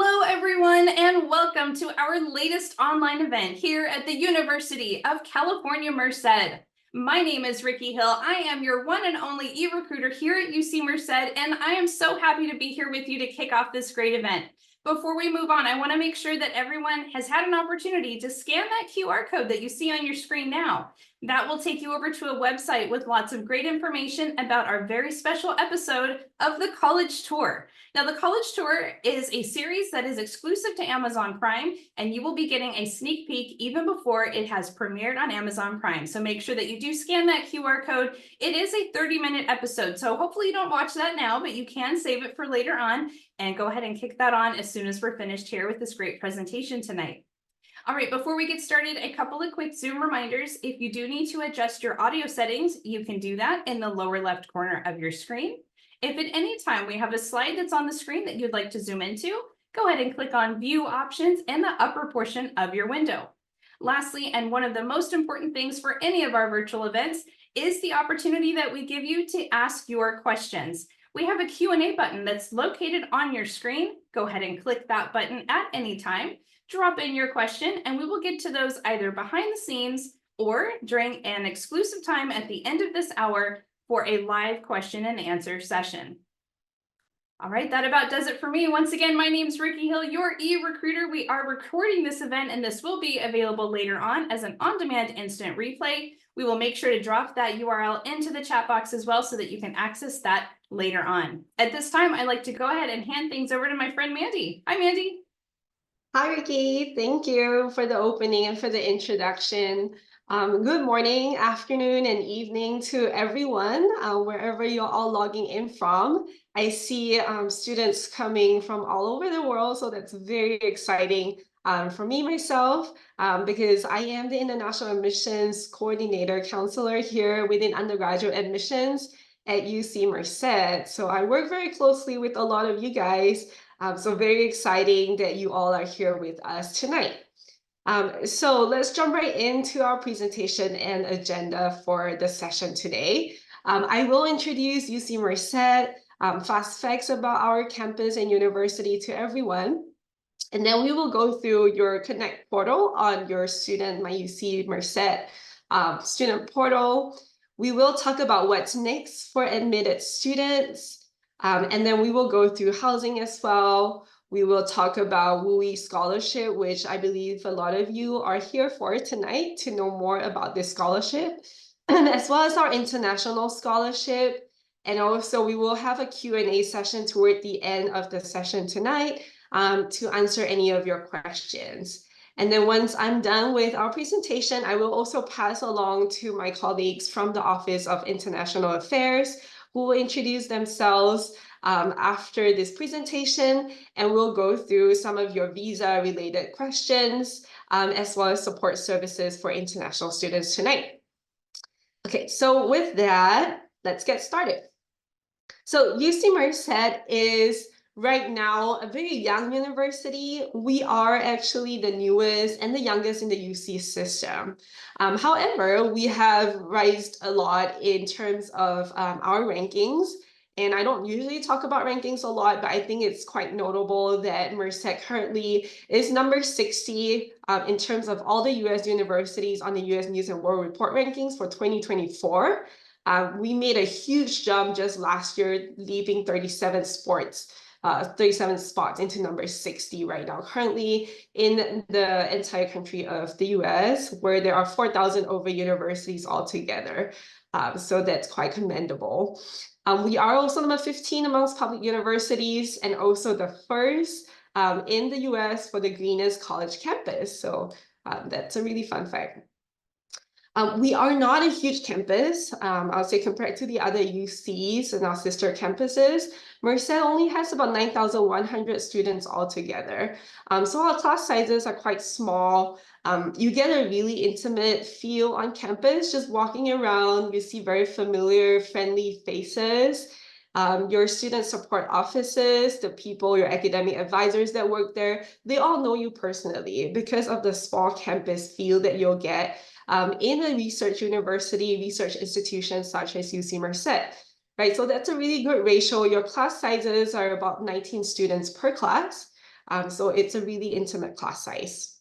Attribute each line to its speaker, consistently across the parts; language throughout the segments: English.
Speaker 1: Hello, everyone, and welcome to our latest online event here at the University of California, Merced. My name is Ricky Hill. I am your one and only e-recruiter here at UC Merced, and I am so happy to be here with you to kick off this great event. Before we move on, I want to make sure that everyone has had an opportunity to scan that QR code that you see on your screen now. That will take you over to a website with lots of great information about our very special episode of the College Tour. Now, the College Tour is a series that is exclusive to Amazon Prime, and you will be getting a sneak peek even before it has premiered on Amazon Prime. So make sure that you do scan that QR code. It is a 30-minute episode, so hopefully you don't watch that now, but you can save it for later on and go ahead and kick that on as soon as we're finished here with this great presentation tonight. All right, before we get started, a couple of quick Zoom reminders. If you do need to adjust your audio settings, you can do that in the lower left corner of your screen. If at any time we have a slide that's on the screen that you'd like to zoom into, go ahead and click on View Options in the upper portion of your window. Lastly, and one of the most important things for any of our virtual events, is the opportunity that we give you to ask your questions. We have a Q&A button that's located on your screen. Go ahead and click that button at any time. Drop in your question, and we will get to those either behind the scenes or during an exclusive time at the end of this hour for a live question and answer session. All right, that about does it for me. Once again, my name is Ricky Hill, your e-recruiter. We are recording this event, and this will be available later on as an on-demand instant replay. We will make sure to drop that URL into the chat box as well so that you can access that later on. At this time, I'd like to go ahead and hand things over to my friend Mandy. Hi, Mandy.
Speaker 2: Hi, Ricky. Thank you for the opening and for the introduction. Good morning, afternoon, and evening to everyone, wherever you're all logging in from. I see students coming from all over the world, so that's very exciting for me myself, because I am the International Admissions Coordinator Counselor here within undergraduate admissions at UC Merced. So I work very closely with a lot of you guys. So very exciting that you all are here with us tonight. So let's jump right into our presentation and agenda for the session today. I will introduce UC Merced, fast facts about our campus and university to everyone. And then we will go through your Connect portal on your student, my UC Merced student portal. We will talk about what's next for admitted students. And then we will go through housing as well. We will talk about WUE scholarship, which I believe a lot of you are here for tonight to know more about this scholarship, as well as our international scholarship. And also we will have a Q&A session toward the end of the session tonight to answer any of your questions. And then once I'm done with our presentation, I will also pass along to my colleagues from the Office of International Affairs, who will introduce themselves after this presentation, and we'll go through some of your visa-related questions, as well as support services for international students tonight. Okay, so with that, let's get started. So UC Merced is right now a very young university. We are actually the newest and the youngest in the UC system. However, we have risen a lot in terms of our rankings. And I don't usually talk about rankings a lot, but I think it's quite notable that Merced currently is number 60 in terms of all the US universities on the US News and World Report rankings for 2024. We made a huge jump just last year, leaping 37 spots into number 60 right now, currently in the entire country of the US, where there are 4,000 over universities altogether. So that's quite commendable. We are also number 15 amongst public universities, and also the first in the US for the greenest college campus. So that's a really fun fact. We are not a huge campus. I'll say compared to the other UCs and our sister campuses, Merced only has about 9,100 students altogether. So our class sizes are quite small. You get a really intimate feel on campus, just walking around. You see very familiar, friendly faces. Your student support offices, the people, your academic advisors that work there, they all know you personally because of the small campus feel that you'll get in a research university, research institution such as UC Merced, right? So that's a really good ratio. Your class sizes are about 19 students per class. So it's a really intimate class size.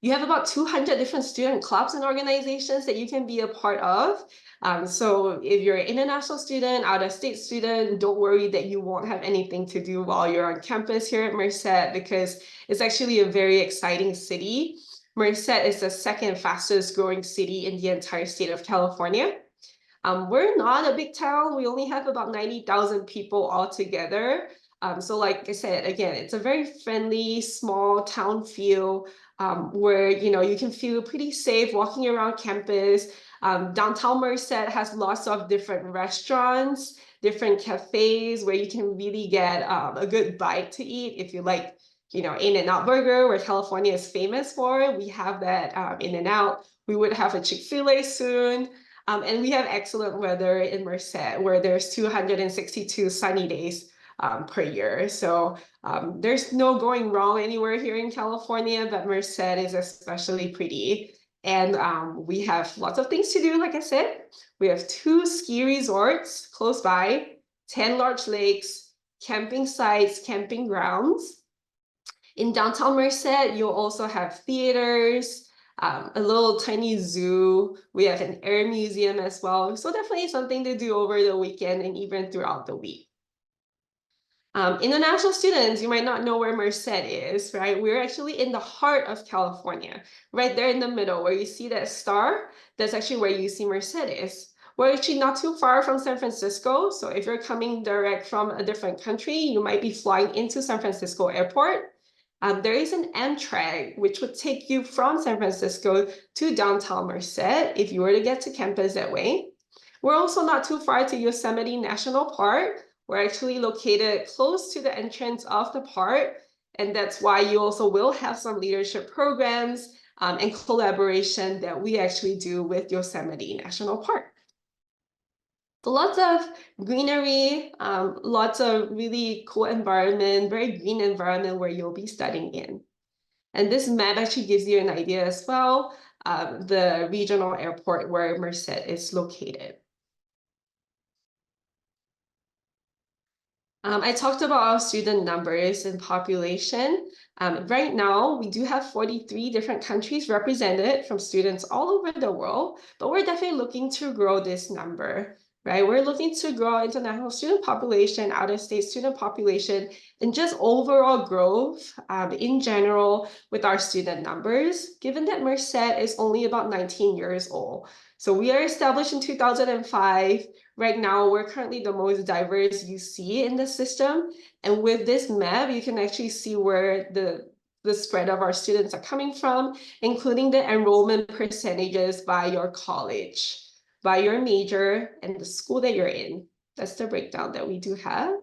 Speaker 2: You have about 200 different student clubs and organizations that you can be a part of. So if you're an international student, out-of-state student, don't worry that you won't have anything to do while you're on campus here at Merced, because it's actually a very exciting city. Merced is the second fastest growing city in the entire state of California. We're not a big town. We only have about 90,000 people altogether. So like I said, again, it's a very friendly, small town feel where, you can feel pretty safe walking around campus. Downtown Merced has lots of different restaurants, different cafes where you can really get a good bite to eat if you like, In-N-Out Burger, where California is famous for. We have that In-N-Out. We would have a Chick-fil-A soon. And we have excellent weather in Merced, where there's 262 sunny days per year. So there's no going wrong anywhere here in California, but Merced is especially pretty. And we have lots of things to do, like I said. We have 2 ski resorts close by, 10 large lakes, camping sites, camping grounds. In downtown Merced, you'll also have theaters, a little tiny zoo. We have an air museum as well. So definitely something to do over the weekend and even throughout the week. International students, you might not know where Merced is, right? We're actually in the heart of California, right there in the middle where you see that star. That's actually where UC Merced is. We're actually not too far from San Francisco. So if you're coming direct from a different country, you might be flying into San Francisco Airport. There is an Amtrak, which would take you from San Francisco to downtown Merced if you were to get to campus that way. We're also not too far to Yosemite National Park. We're actually located close to the entrance of the park, and that's why you also will have some leadership programs and collaboration that we actually do with Yosemite National Park. So lots of greenery, lots of really cool environment, very green environment where you'll be studying in. And this map actually gives you an idea as well, the regional airport where Merced is located. I talked about our student numbers and population. Right now, we do have 43 different countries represented from students all over the world, but we're definitely looking to grow this number, right? We're looking to grow our international student population, out-of-state student population, and just overall growth in general with our student numbers, given that Merced is only about 19 years old. So we are established in 2005. Right now, we're currently the most diverse UC in the system. And with this map, you can actually see where the spread of our students are coming from, including the enrollment percentages by your college, by your major, and the school that you're in. That's the breakdown that we do have.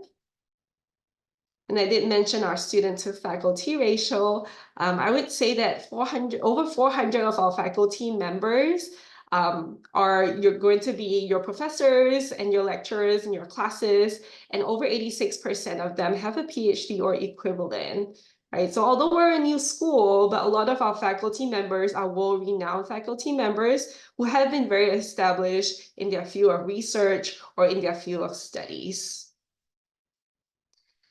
Speaker 2: And I did mention our student to faculty ratio. I would say that over 400 of our faculty members you're going to be your professors and your lecturers in your classes, and over 86% of them have a PhD or equivalent, right? So although we're a new school, but a lot of our faculty members are well-renowned faculty members who have been very established in their field of research or in their field of studies.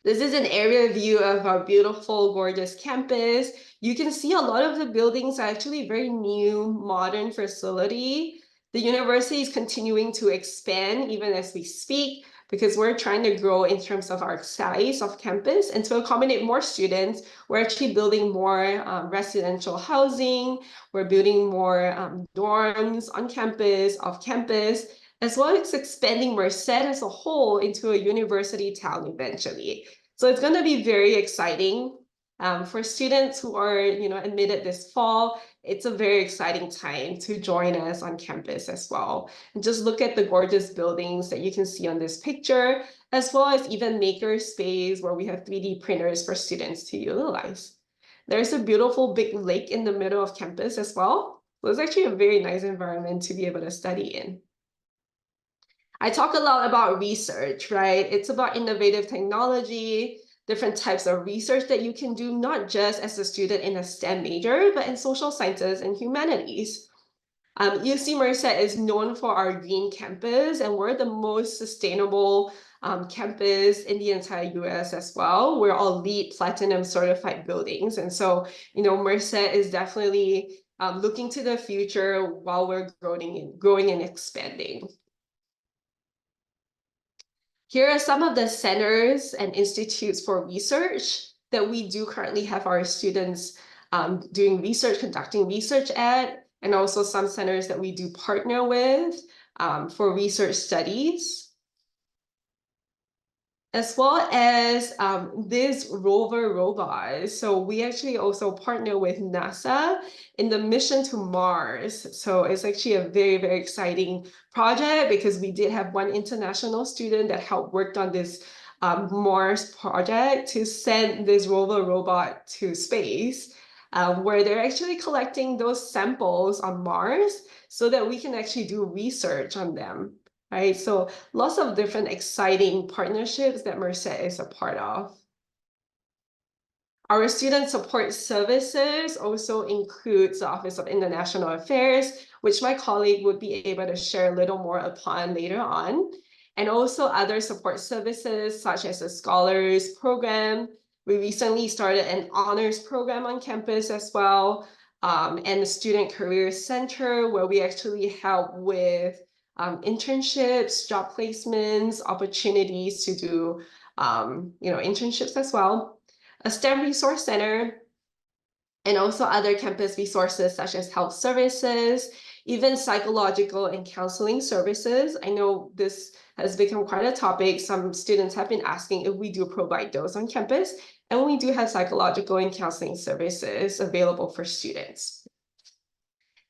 Speaker 2: This is an area view of our beautiful, gorgeous campus. You can see a lot of the buildings are actually very new, modern facility. The university is continuing to expand even as we speak, because we're trying to grow in terms of our size of campus. And to accommodate more students, we're actually building more residential housing. We're building more dorms on campus, off campus, as well as expanding Merced as a whole into a university town eventually. So it's going to be very exciting. For students who are, admitted this fall, it's a very exciting time to join us on campus as well. And just look at the gorgeous buildings that you can see on this picture, as well as even maker space where we have 3D printers for students to utilize. There's a beautiful big lake in the middle of campus as well. So it's actually a very nice environment to be able to study in. I talk a lot about research, right? It's about innovative technology, different types of research that you can do, not just as a student in a STEM major, but in social sciences and humanities. UC Merced is known for our green campus, and we're the most sustainable campus in the entire US as well. We're all LEED Platinum certified buildings. And so, Merced is definitely looking to the future while we're growing and expanding. Here are some of the centers and institutes for research that we do currently have our students doing research, conducting research at, and also some centers that we do partner with for research studies. As well as this rover robot. So we actually also partner with NASA in the mission to Mars. So it's actually a very, very exciting project because we did have one international student that helped work on this Mars project to send this rover robot to space, where they're actually collecting those samples on Mars so that we can actually do research on them. Right, so lots of different exciting partnerships that Merced is a part of. Our student support services also includes the Office of International Affairs, which my colleague would be able to share a little more upon later on, and also other support services such as the Scholars Program. We recently started an honors program on campus as well, and the Student Career Center, where we actually help with internships, job placements, opportunities to do internships as well, a STEM resource center, and also other campus resources such as health services, even psychological and counseling services. I know this has become quite a topic. Some students have been asking if we do provide those on campus, and we do have psychological and counseling services available for students.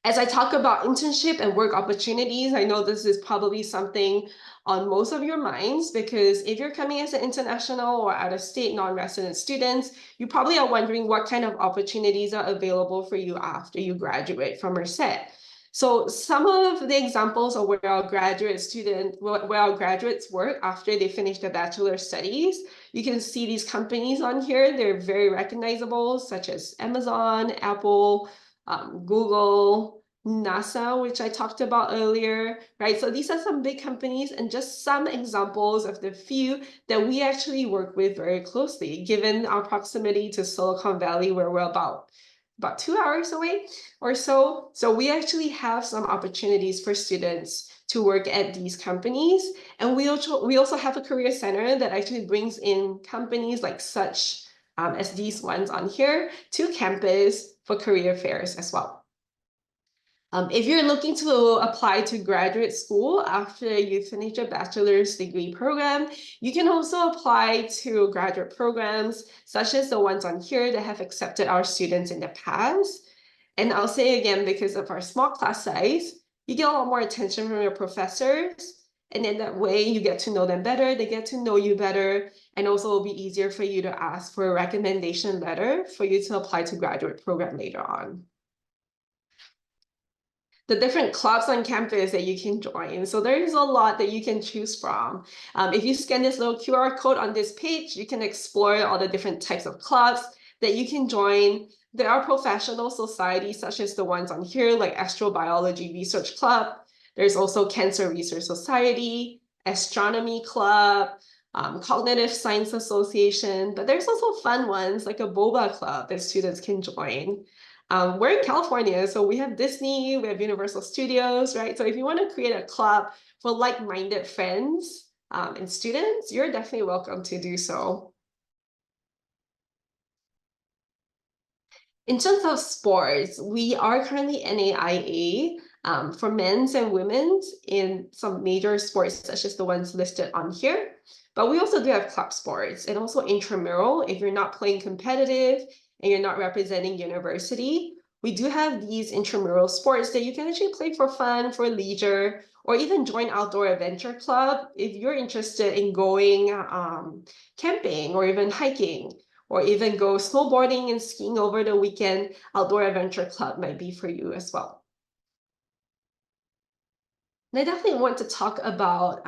Speaker 2: As I talk about internship and work opportunities, I know this is probably something on most of your minds, because if you're coming as an international or out-of-state non-resident students, you probably are wondering what kind of opportunities are available for you after you graduate from Merced. So some of the examples of where our graduates work after they finish their bachelor studies, you can see these companies on here. They're very recognizable, such as Amazon, Apple, Google, NASA, which I talked about earlier, right? So these are some big companies and just some examples of the few that we actually work with very closely, given our proximity to Silicon Valley, where we're about 2 hours away or so. So we actually have some opportunities for students to work at these companies. And we also have a career center that actually brings in companies like such as these ones on here to campus for career fairs as well. If you're looking to apply to graduate school after you finish a bachelor's degree program, you can also apply to graduate programs such as the ones on here that have accepted our students in the past. And I'll say again, because of our small class size, you get a lot more attention from your professors. And in that way, you get to know them better, they get to know you better, and also it'll be easier for you to ask for a recommendation letter for you to apply to graduate program later on. The different clubs on campus that you can join. So there is a lot that you can choose from. If you scan this little QR code on this page, you can explore all the different types of clubs that you can join. There are professional societies such as the ones on here, like Astrobiology Research Club. There's also Cancer Research Society, Astronomy Club, Cognitive Science Association, but there's also fun ones like a boba club that students can join. We're in California, so we have Disney, we have Universal Studios, right? So if you want to create a club for like-minded friends and students, you're definitely welcome to do so. In terms of sports, we are currently NAIA for men's and women's in some major sports, such as the ones listed on here. But we also do have club sports and also intramural. If you're not playing competitive and you're not representing university, we do have these intramural sports that you can actually play for fun, for leisure, or even join outdoor adventure club if you're interested in going camping or even hiking, or even go snowboarding and skiing over the weekend. Outdoor adventure club might be for you as well. And I definitely want to talk about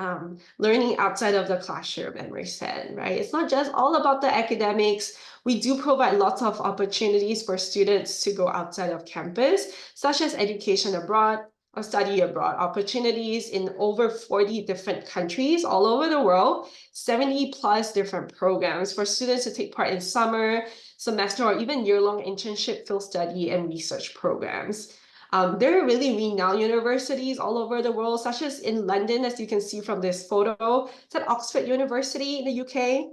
Speaker 2: learning outside of the classroom at Merced, right? It's not just all about the academics. We do provide lots of opportunities for students to go outside of campus, such as education abroad, of study abroad opportunities in over 40 different countries all over the world, 70 plus different programs for students to take part in summer, semester, or even year-long internship, field study, and research programs. There are really renowned universities all over the world, such as in London, as you can see from this photo. It's at Oxford University in the UK.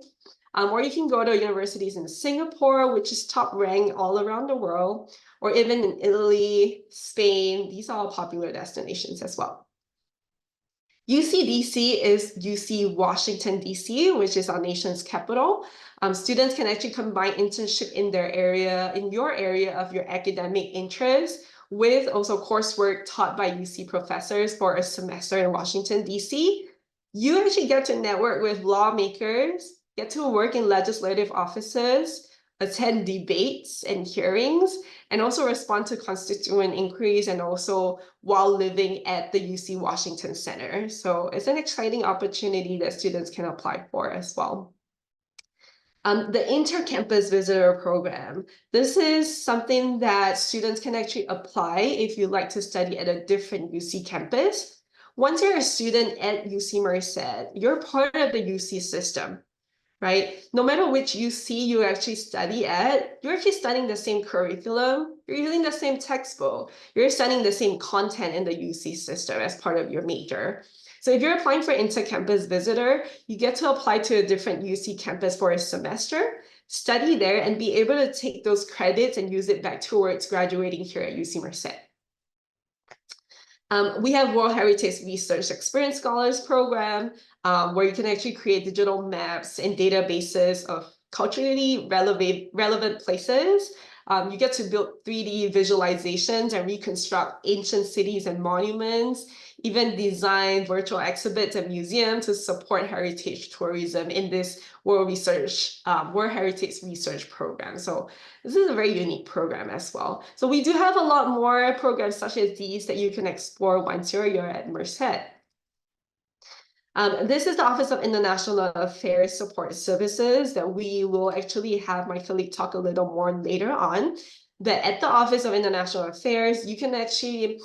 Speaker 2: Or you can go to universities in Singapore, which is top ranked all around the world, or even in Italy, Spain. These are all popular destinations as well. UCDC is UC Washington, DC, which is our nation's capital. Students can actually combine internship in their area, in your area of your academic interest, with also coursework taught by UC professors for a semester in Washington, DC. You actually get to network with lawmakers, get to work in legislative offices, attend debates and hearings, and also respond to constituent inquiries, and also while living at the UC Washington Center. So it's an exciting opportunity that students can apply for as well. The Inter-Campus Visitor Program. This is something that students can actually apply if you like to study at a different UC campus. Once you're a student at UC Merced, you're part of the UC system, right? No matter which UC you actually study at, you're actually studying the same curriculum, you're using the same textbook, you're studying the same content in the UC system as part of your major. So if you're applying for Inter-Campus Visitor, you get to apply to a different UC campus for a semester, study there, and be able to take those credits and use it back towards graduating here at UC Merced. We have World Heritage Research Experience Scholars Program, where you can actually create digital maps and databases of culturally relevant places. You get to build 3D visualizations and reconstruct ancient cities and monuments, even design virtual exhibits and museums to support heritage tourism in this World Heritage Research Program. So this is a very unique program as well. So we do have a lot more programs such as these that you can explore once you're at Merced. This is the Office of International Affairs Support Services that we will actually have my colleague talk a little more later on. But at the Office of International Affairs, you can actually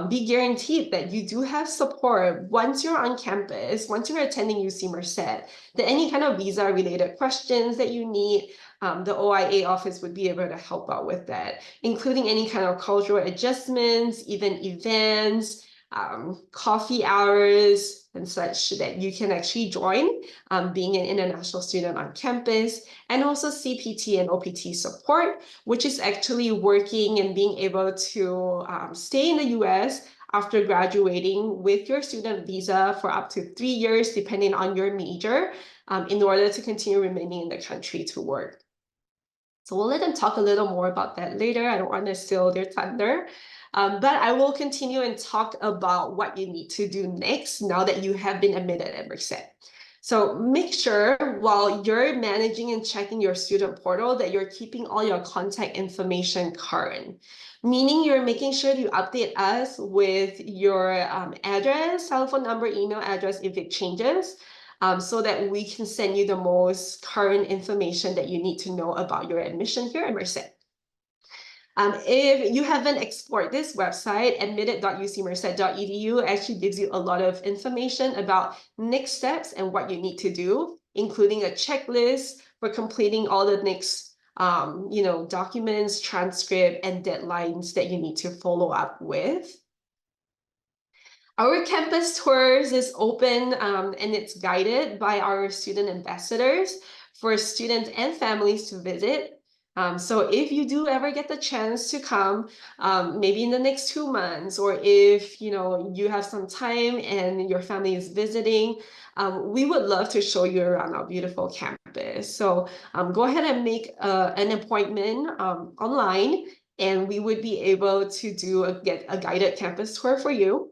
Speaker 2: be guaranteed that you do have support once you're on campus, once you're attending UC Merced, that any kind of visa-related questions that you need, the OIA office would be able to help out with that, including any kind of cultural adjustments, even events, coffee hours, and such that you can actually join being an international student on campus, and also CPT and OPT support, which is actually working and being able to stay in the US after graduating with your student visa for up to 3 years, depending on your major, in order to continue remaining in the country to work. So we'll let them talk a little more about that later. I don't want to steal their thunder. But I will continue and talk about what you need to do next now that you have been admitted at Merced. So make sure while you're managing and checking your student portal that you're keeping all your contact information current, meaning you're making sure you update us with your address, telephone number, email address if it changes, so that we can send you the most current information that you need to know about your admission here at Merced. If you haven't explored this website, admitted.ucmerced.edu actually gives you a lot of information about next steps and what you need to do, including a checklist for completing all the next documents, transcript, and deadlines that you need to follow up with. Our campus tours is open and it's guided by our student ambassadors for students and families to visit. So if you do ever get the chance to come, maybe in the next 2 months, or if you have some time and your family is visiting, we would love to show you around our beautiful campus. So go ahead and make an appointment online, and we would be able to get a guided campus tour for you.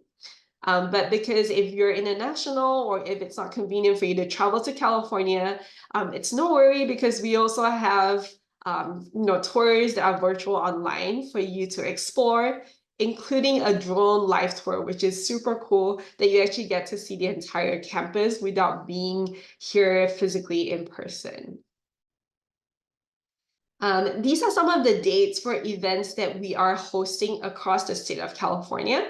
Speaker 2: But because if you're international, or if it's not convenient for you to travel to California, it's no worry, because we also have tours that are virtual online for you to explore, including a drone live tour, which is super cool, that you actually get to see the entire campus without being here physically in person. These are some of the dates for events that we are hosting across the state of California.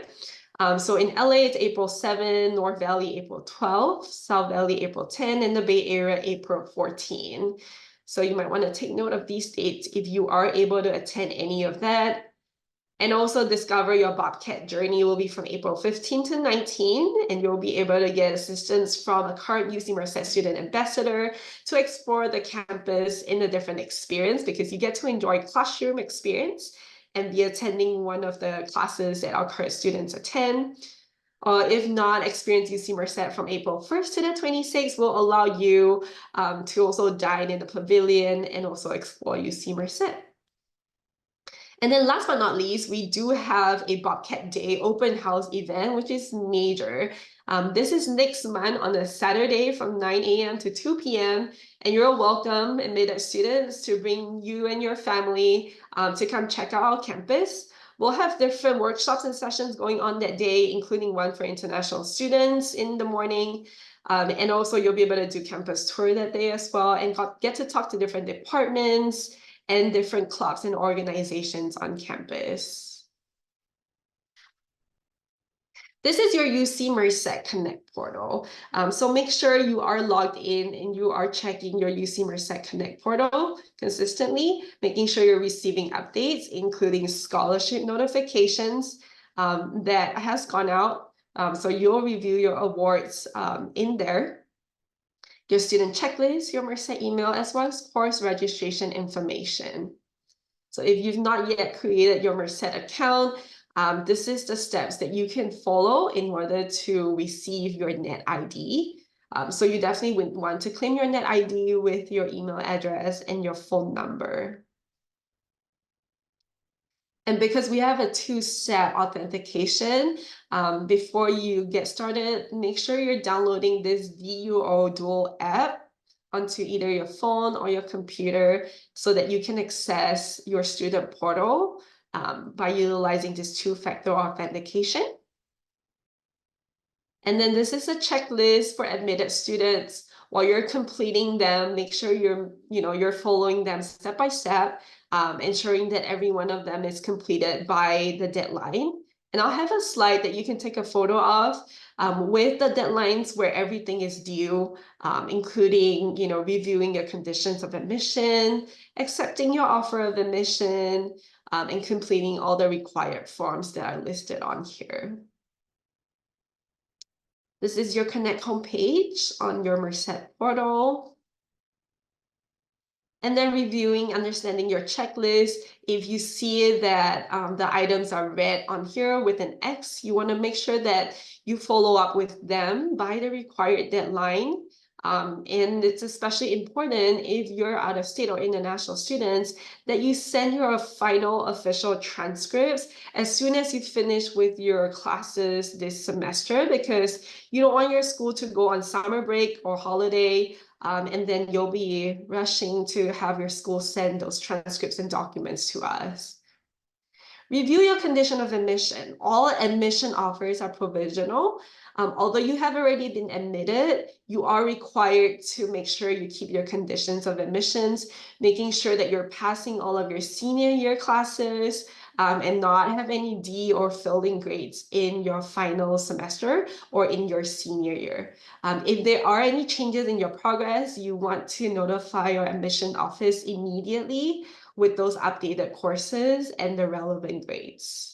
Speaker 2: So in LA, it's April 7, North Valley, April 12, South Valley, April 10, and the Bay Area, April 14. So you might want to take note of these dates if you are able to attend any of that. And also Discover Your Bobcat Journey will be from April 15 to 19, and you'll be able to get assistance from a current UC Merced student ambassador to explore the campus in a different experience, because you get to enjoy classroom experience and be attending one of the classes that our current students attend. If not, experience UC Merced from April 1st to the 26th will allow you to also dine in the pavilion and also explore UC Merced. And then last but not least, we do have a Bobcat Day open house event, which is major. This is next month on a Saturday from 9 a.m. to 2 p.m. And you're welcome, admitted students, to bring you and your family to come check out our campus. We'll have different workshops and sessions going on that day, including one for international students in the morning. And also you'll be able to do campus tour that day as well, and get to talk to different departments and different clubs and organizations on campus. This is your UC Merced Connect portal. So make sure you are logged in and you are checking your UC Merced Connect portal consistently, making sure you're receiving updates, including scholarship notifications that has gone out. So you'll review your awards in there, your student checklist, your Merced email, as well as course registration information. So if you've not yet created your Merced account, this is the steps that you can follow in order to receive your net ID. So you definitely would want to claim your net ID with your email address and your phone number. And because we have a two-step authentication, before you get started, make sure you're downloading this WUE Dual app onto either your phone or your computer so that you can access your student portal by utilizing this two-factor authentication. And then this is a checklist for admitted students. While you're completing them, make sure you're following them step by step, ensuring that every one of them is completed by the deadline. And I'll have a slide that you can take a photo of with the deadlines where everything is due, including reviewing your conditions of admission, accepting your offer of admission, and completing all the required forms that are listed on here. This is your Connect homepage on your Merced portal. And then reviewing, understanding your checklist. If you see that the items are red on here with an X, you want to make sure that you follow up with them by the required deadline. And it's especially important if you're out of state or international students that you send your final official transcripts as soon as you finish with your classes this semester, because you don't want your school to go on summer break or holiday, and then you'll be rushing to have your school send those transcripts and documents to us. Review your condition of admission. All admission offers are provisional. Although you have already been admitted, you are required to make sure you keep your conditions of admissions, making sure that you're passing all of your senior year classes and not have any D or failing grades in your final semester or in your senior year. If there are any changes in your progress, you want to notify your admission office immediately with those updated courses and the relevant grades.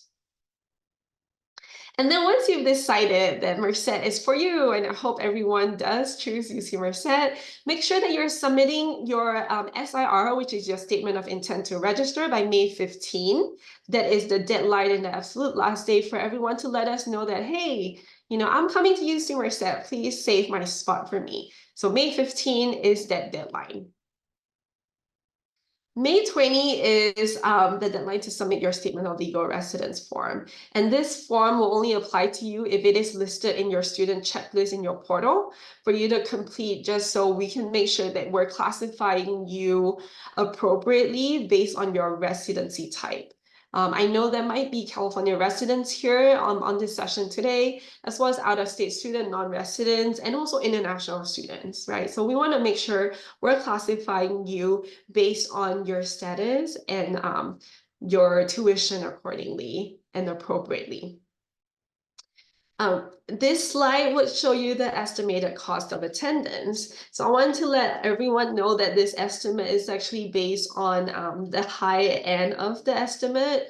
Speaker 2: And then once you've decided that Merced is for you, and I hope everyone does choose UC Merced, make sure that you're submitting your SIR, which is your statement of intent to register, by May 15. That is the deadline and the absolute last day for everyone to let us know that, hey, I'm coming to UC Merced, please save my spot for me. So May 15 is that deadline. May 20 is the deadline to submit your statement of legal residence form. And this form will only apply to you if it is listed in your student checklist in your portal for you to complete, just so we can make sure that we're classifying you appropriately based on your residency type. I know there might be California residents here on this session today, as well as out-of-state student, non-residents, and also international students, right? So we want to make sure we're classifying you based on your status and your tuition accordingly and appropriately. This slide would show you the estimated cost of attendance. So I want to let everyone know that this estimate is actually based on the high end of the estimate.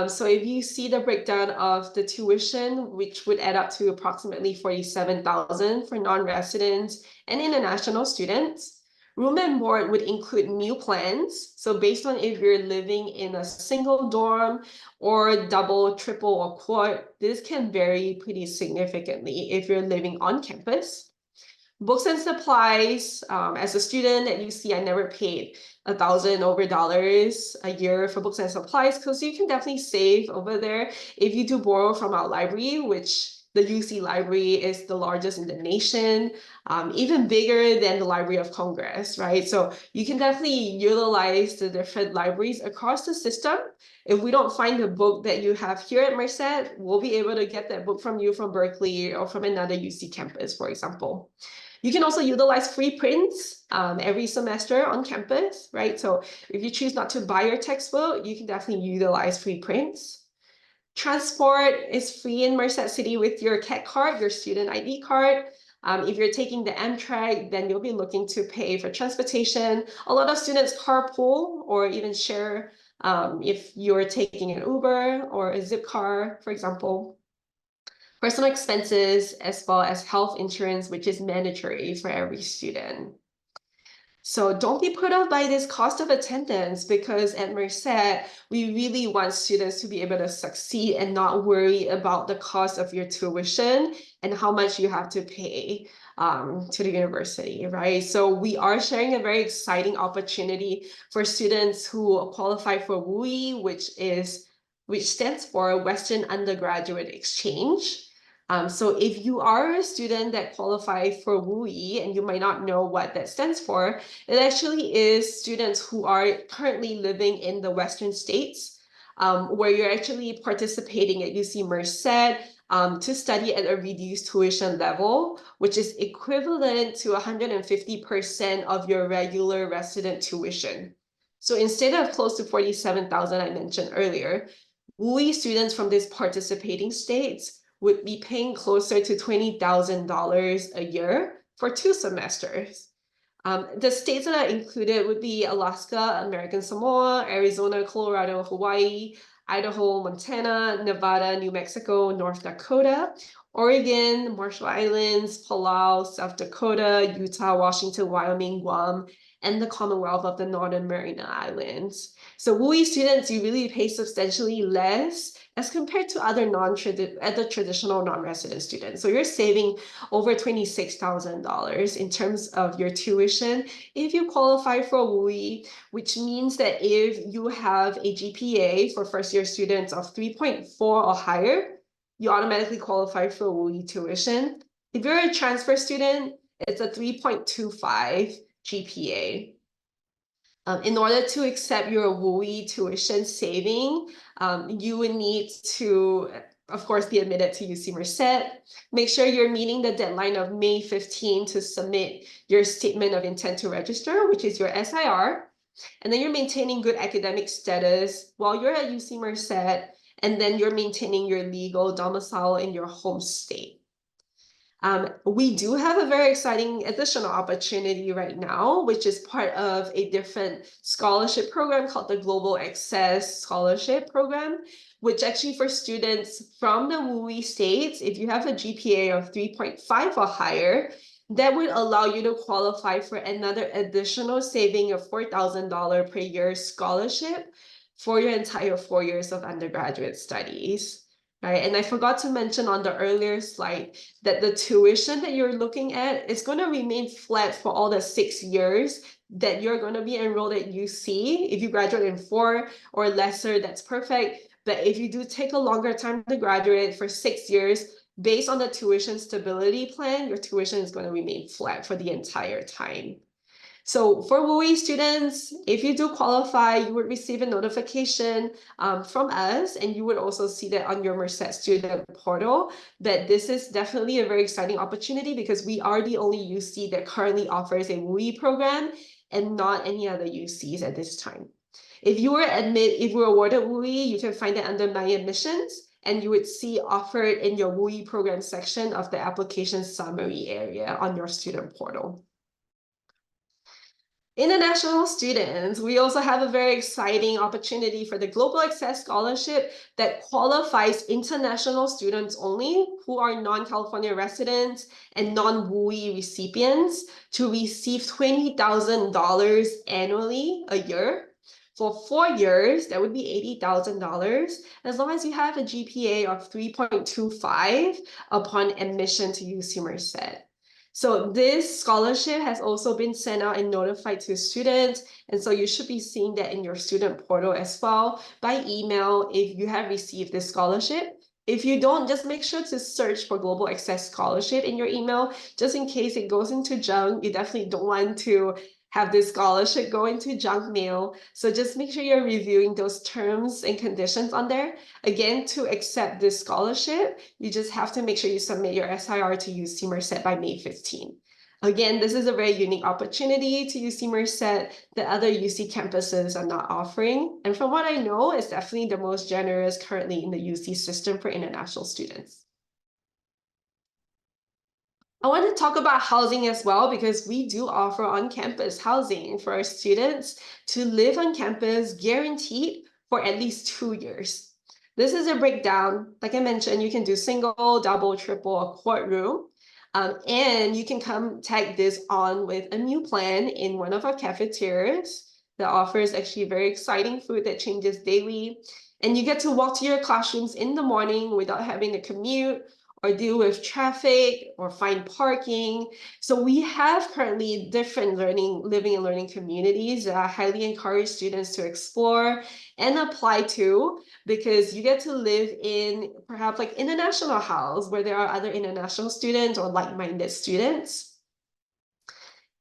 Speaker 2: So if you see the breakdown of the tuition, which would add up to approximately 47,000 for non-residents and international students, room and board would include meal plans. So based on if you're living in a single dorm or double, triple, or quad, this can vary pretty significantly if you're living on campus. Books and supplies, as a student at UC, I never paid $1,000 a year for books and supplies because you can definitely save over there if you do borrow from our library, which the UC library is the largest in the nation, even bigger than the Library of Congress, right? So you can definitely utilize the different libraries across the system. If we don't find the book that you have here at Merced, we'll be able to get that book from you from Berkeley or from another UC campus, for example. You can also utilize free prints every semester on campus, right? So if you choose not to buy your textbook, you can definitely utilize free prints. Transport is free in Merced City with your CAT card, your student ID card. If you're taking the Amtrak, then you'll be looking to pay for transportation. A lot of students carpool or even share if you're taking an Uber or a Zip car, for example. Personal expenses, as well as health insurance, which is mandatory for every student. So don't be put off by this cost of attendance because at Merced, we really want students to be able to succeed and not worry about the cost of your tuition and how much you have to pay to the university, right? So we are sharing a very exciting opportunity for students who qualify for WUE, which stands for Western Undergraduate Exchange. So if you are a student that qualifies for WUE and you might not know what that stands for, it actually is students who are currently living in the Western states, where you're actually participating at UC Merced to study at a reduced tuition level, which is equivalent to 150% of your regular resident tuition. So instead of close to 47,000 I mentioned earlier, WUE students from these participating states would be paying closer to $20,000 a year for 2 semesters. The states that are included would be Alaska, American Samoa, Arizona, Colorado, Hawaii, Idaho, Montana, Nevada, New Mexico, North Dakota, Oregon, Marshall Islands, Palau, South Dakota, Utah, Washington, Wyoming, Guam, and the Commonwealth of the Northern Mariana Islands. So WUE students, you really pay substantially less as compared to other traditional non-resident students. So you're saving over $26,000 in terms of your tuition if you qualify for WUE, which means that if you have a GPA for first-year students of 3.4 or higher, you automatically qualify for WUE tuition. If you're a transfer student, it's a 3.25 GPA. In order to accept your WUE tuition saving, you would need to, of course, be admitted to UC Merced. Make sure you're meeting the deadline of May 15 to submit your statement of intent to register, which is your SIR. And then you're maintaining good academic status while you're at UC Merced, and then you're maintaining your legal domicile in your home state. We do have a very exciting additional opportunity right now, which is part of a different scholarship program called the Global Access Scholarship Program, which actually for students from the WUE states, if you have a GPA of 3.5 or higher, that would allow you to qualify for another additional saving of $4,000 per year scholarship for your entire 4 years of undergraduate studies. Right, and I forgot to mention on the earlier slide that the tuition that you're looking at is going to remain flat for all the 6 years that you're going to be enrolled at UC. If you graduate in 4 or lesser, that's perfect. But if you do take a longer time to graduate for 6 years, based on the tuition stability plan, your tuition is going to remain flat for the entire time. So for WUE students, if you do qualify, you would receive a notification from us, and you would also see that on your Merced student portal, that this is definitely a very exciting opportunity because we are the only UC that currently offers a WUE program and not any other UCs at this time. If you were awarded WUE, you can find it under My Admissions, and you would see offered in your WUE program section of the application summary area on your student portal. International students, we also have a very exciting opportunity for the Global Access Scholarship that qualifies international students only who are non-California residents and non-WUE recipients to receive $20,000 annually a year. For 4 years, that would be $80,000, as long as you have a GPA of 3.25 upon admission to UC Merced. So this scholarship has also been sent out and notified to students. And so you should be seeing that in your student portal as well by email if you have received this scholarship. If you don't, just make sure to search for Global Access Scholarship in your email, just in case it goes into junk. You definitely don't want to have this scholarship go into junk mail. So just make sure you're reviewing those terms and conditions on there. Again, to accept this scholarship, you just have to make sure you submit your SIR to UC Merced by May 15. Again, this is a very unique opportunity to UC Merced that other UC campuses are not offering. And from what I know, it's definitely the most generous currently in the UC system for international students. I want to talk about housing as well, because we do offer on-campus housing for our students to live on campus guaranteed for at least 2 years. This is a breakdown. Like I mentioned, you can do single, double, triple, or quad room. And you can come tag this on with a new plan in one of our cafeterias that offers actually very exciting food that changes daily. And you get to walk to your classrooms in the morning without having to commute or deal with traffic or find parking. So we have currently different living and learning communities that I highly encourage students to explore and apply to, because you get to live in perhaps like international house where there are other international students or like-minded students.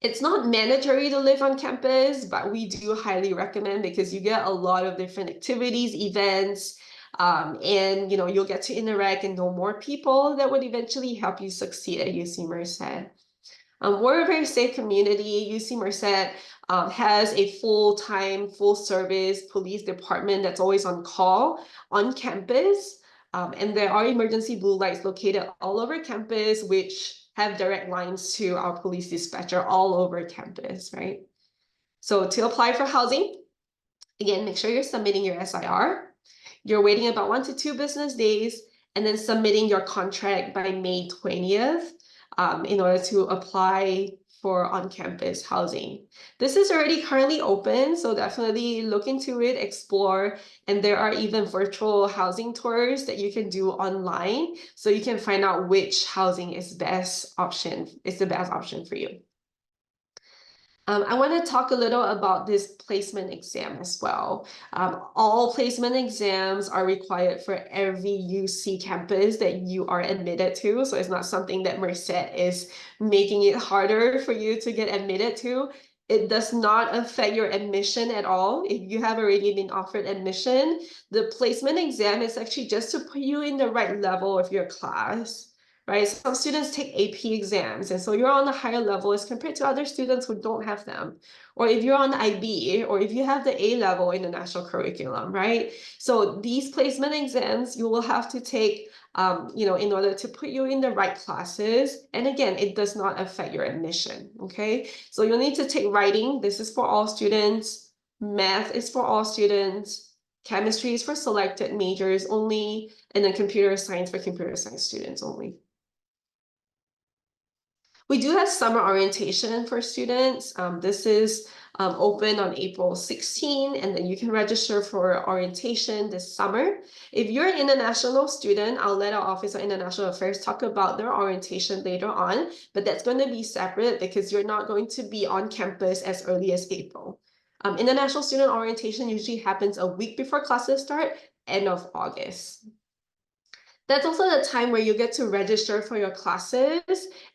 Speaker 2: It's not mandatory to live on campus, but we do highly recommend, because you get a lot of different activities, events, and you'll get to interact and know more people that would eventually help you succeed at UC Merced. We're a very safe community. UC Merced has a full-time, full-service police department that's always on call on campus. And there are emergency blue lights located all over campus, which have direct lines to our police dispatcher all over campus, right? So to apply for housing, again, make sure you're submitting your SIR. You're waiting about 1 to 2 business days, and then submitting your contract by May 20th in order to apply for on-campus housing. This is already currently open, so definitely look into it, explore, and there are even virtual housing tours that you can do online, so you can find out which housing is the best option for you. I want to talk a little about this placement exam as well. All placement exams are required for every UC campus that you are admitted to. So it's not something that Merced is making it harder for you to get admitted to. It does not affect your admission at all. If you have already been offered admission, the placement exam is actually just to put you in the right level of your class. Right? Some students take AP exams, and so you're on a higher level as compared to other students who don't have them. Or if you're on IB, or if you have the A-level in the national curriculum, right? So these placement exams, you will have to take, in order to put you in the right classes. And again, it does not affect your admission, okay? So you'll need to take writing. This is for all students. Math is for all students. Chemistry is for selected majors only. And then computer science for computer science students only. We do have summer orientation for students. This is open on April 16, and then you can register for orientation this summer. If you're an international student, I'll let our Office of International Affairs talk about their orientation later on, but that's going to be separate because you're not going to be on campus as early as April. International student orientation usually happens a week before classes start, end of August. That's also the time where you get to register for your classes,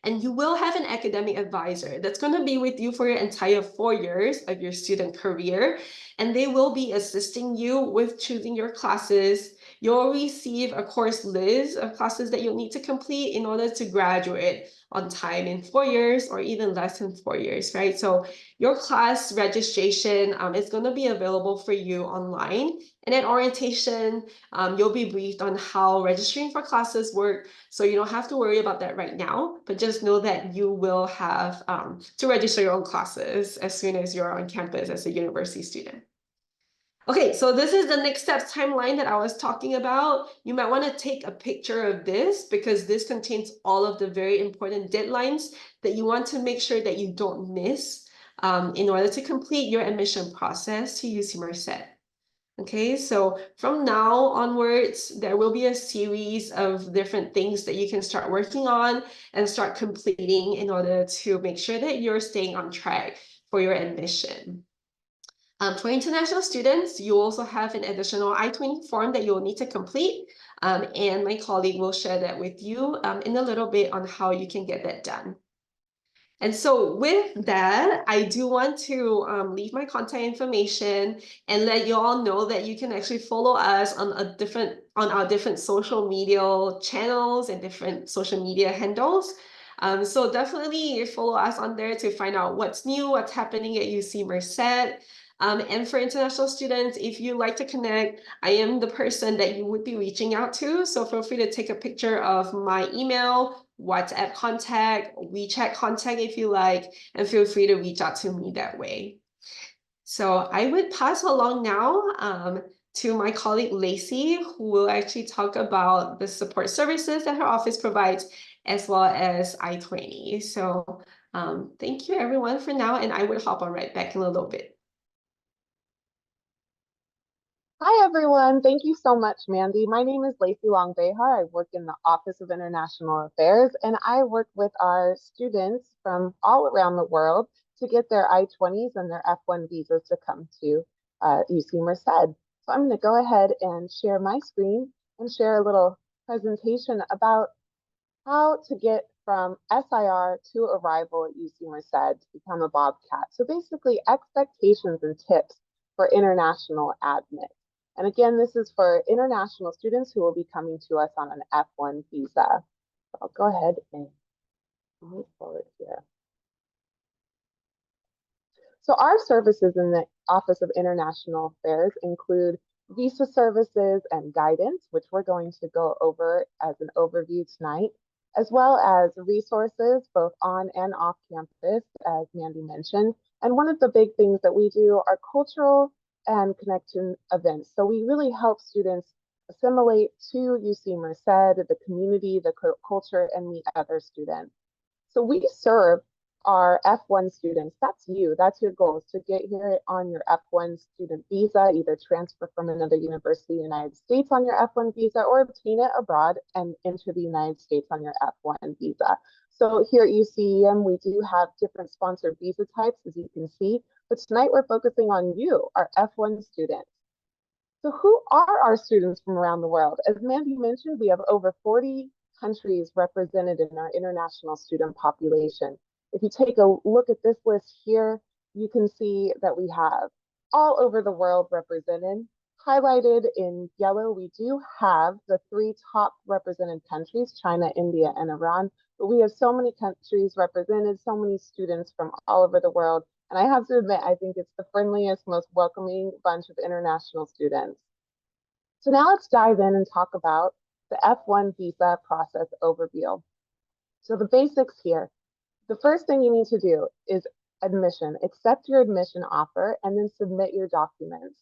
Speaker 2: and you will have an academic advisor that's going to be with you for your entire 4 years of your student career, and they will be assisting you with choosing your classes, you'll receive a course list of classes that you'll need to complete in order to graduate on time in 4 years or even less than 4 years, right? So your class registration is going to be available for you online. And at orientation, you'll be briefed on how registering for classes work. So you don't have to worry about that right now, but just know that you will have to register your own classes as soon as you're on campus as a university student. Okay, so this is the next steps timeline that I was talking about. You might want to take a picture of this because this contains all of the very important deadlines that you want to make sure that you don't miss in order to complete your admission process to UC Merced. Okay, so from now onwards, there will be a series of different things that you can start working on and start completing in order to make sure that you're staying on track for your admission. For international students, you also have an additional I-20 form that you'll need to complete, and my colleague will share that with you in a little bit on how you can get that done. And so with that, I do want to leave my contact information and let you all know that you can actually follow us on our different social media channels and different social media handles. So definitely follow us on there to find out what's new, what's happening at UC Merced. And for international students, if you like to connect, I am the person that you would be reaching out to. So feel free to take a picture of my email, WhatsApp contact, WeChat contact if you like, and feel free to reach out to me that way. So I would pass along now to my colleague Lacey, who will actually talk about the support services that her office provides, as well as I-20. So thank you everyone for now, and I would hop on right back in a little bit.
Speaker 3: Hi, everyone. Thank you so much, Mandy. My name is Lacey Long-Behar. I work in the Office of International Affairs, and I work with our students from all around the world to get their I-20s and their F1 visas to come to UC Merced. So I'm going to go ahead and share my screen and share a little presentation about how to get from SIR to arrival at UC Merced to become a Bobcat. So basically, expectations and tips for international admit. And again, this is for international students who will be coming to us on an F1 visa. So I'll go ahead and move forward here. So our services in the Office of International Affairs include visa services and guidance, which we're going to go over as an overview tonight, as well as resources both on and off campus, as Mandy mentioned. And one of the big things that we do are cultural and connection events. So we really help students assimilate to UC Merced, the community, the culture, and meet other students. So we serve our F1 students. That's you. That's your goal, is to get here on your F1 student visa, either transfer from another university in the United States on your F1 visa or obtain it abroad and enter the United States on your F1 visa. So here at UCEM, we do have different sponsored visa types, as you can see, but tonight we're focusing on you, our F1 students. So who are our students from around the world? As Mandy mentioned, we have over 40 countries represented in our international student population. If you take a look at this list here, you can see that we have all over the world represented. Highlighted in yellow, we do have the 3 top represented countries, China, India, and Iran. But we have so many countries represented, so many students from all over the world. And I have to admit, I think it's the friendliest, most welcoming bunch of international students. So now let's dive in and talk about the F1 visa process overview. So the basics here. The first thing you need to do is admission. Accept your admission offer and then submit your documents.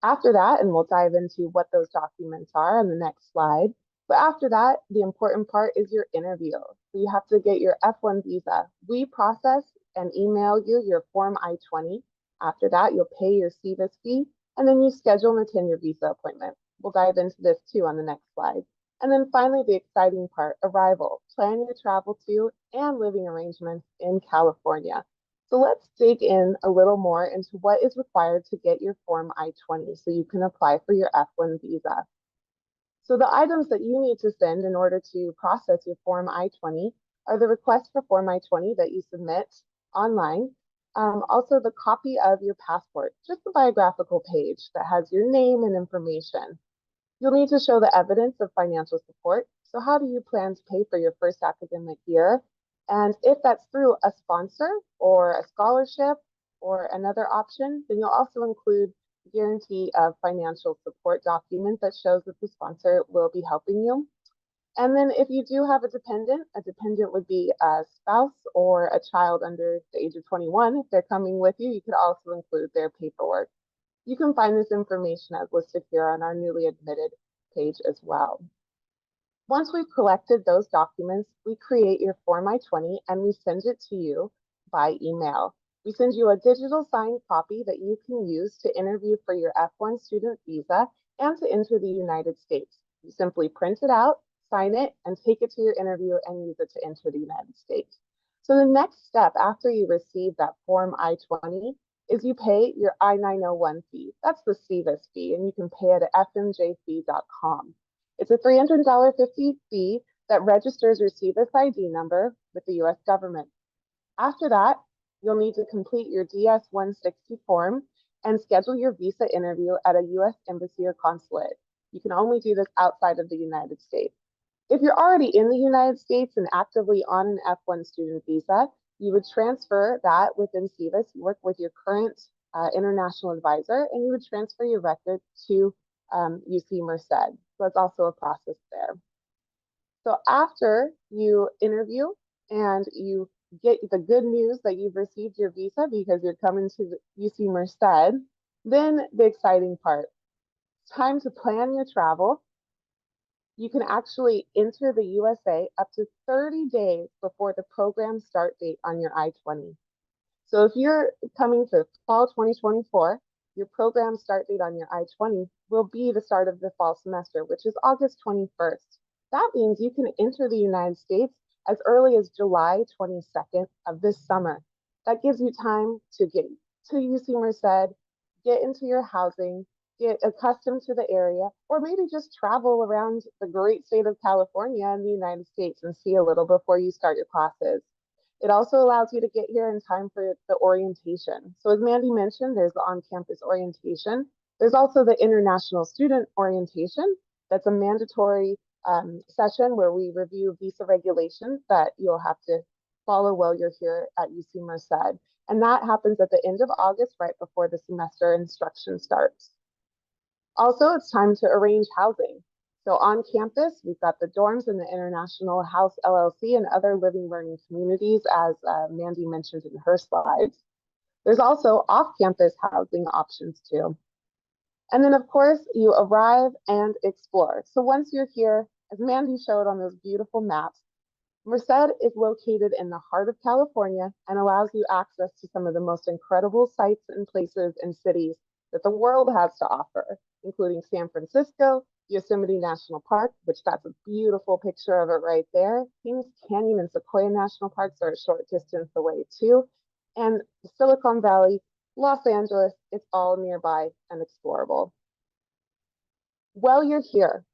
Speaker 3: After that, and we'll dive into what those documents are on the next slide, but after that, the important part is your interview. So you have to get your F1 visa. We process and email you your Form I-20. After that, you'll pay your CVIS fee, and then you schedule and attend your visa appointment. We'll dive into this too on the next slide. And then finally, the exciting part, arrival. Plan your travel to and living arrangements in California. So let's dig in a little more into what is required to get your Form I-20 so you can apply for your F1 visa. So the items that you need to send in order to process your Form I-20 are the request for Form I-20 that you submit online, also the copy of your passport, just the biographical page that has your name and information. You'll need to show the evidence of financial support. So how do you plan to pay for your first academic year? And if that's through a sponsor or a scholarship or another option, then you'll also include guarantee of financial support document that shows that the sponsor will be helping you. And then if you do have a dependent would be a spouse or a child under the age of 21. If they're coming with you, you could also include their paperwork. You can find this information as listed here on our newly admitted page as well. Once we've collected those documents, we create your Form I-20 and we send it to you by email. We send you a digital signed copy that you can use to interview for your F1 student visa and to enter the United States. You simply print it out, sign it, and take it to your interview and use it to enter the United States. So the next step after you receive that Form I-20 is you pay your I-901 fee. That's the SEVIS fee, and you can pay it at fmjfee.com. It's a $300.50 fee that registers your SEVIS ID number with the US government. After that, you'll need to complete your DS-160 form and schedule your visa interview at a US embassy or consulate. You can only do this outside of the United States. If you're already in the United States and actively on an F1 student visa, you would transfer that within SEVIS, work with your current international advisor, and you would transfer your record to UC Merced. So that's also a process there. So after you interview and you get the good news that you've received your visa because you're coming to the UC Merced, then the exciting part. It's time to plan your travel. You can actually enter the USA up to 30 days before the program start date on your I-20. So if you're coming to fall 2024, your program start date on your I-20 will be the start of the fall semester, which is August 21st. That means you can enter the United States as early as July 22nd of this summer. That gives you time to get to UC Merced, get into your housing, get accustomed to the area, or maybe just travel around the great state of California and the United States and see a little before you start your classes. It also allows you to get here in time for the orientation. So as Mandy mentioned, there's the on-campus orientation. There's also the international student orientation. That's a mandatory session where we review visa regulations that you'll have to follow while you're here at UC Merced. And that happens at the end of August, right before the semester instruction starts. Also, it's time to arrange housing. So on campus, we've got the dorms and the International House LLC and other living learning communities, as Mandy mentioned in her slides. There's also off-campus housing options too. And then of course, you arrive and explore. So once you're here, as Mandy showed on those beautiful maps, Merced is located in the heart of California and allows you access to some of the most incredible sites and places and cities that the world has to offer, including San Francisco, Yosemite National Park, which that's a beautiful picture of it right there. Kings Canyon and Sequoia National Parks are a short distance away too. And Silicon Valley, Los Angeles, it's all nearby and explorable. While you're here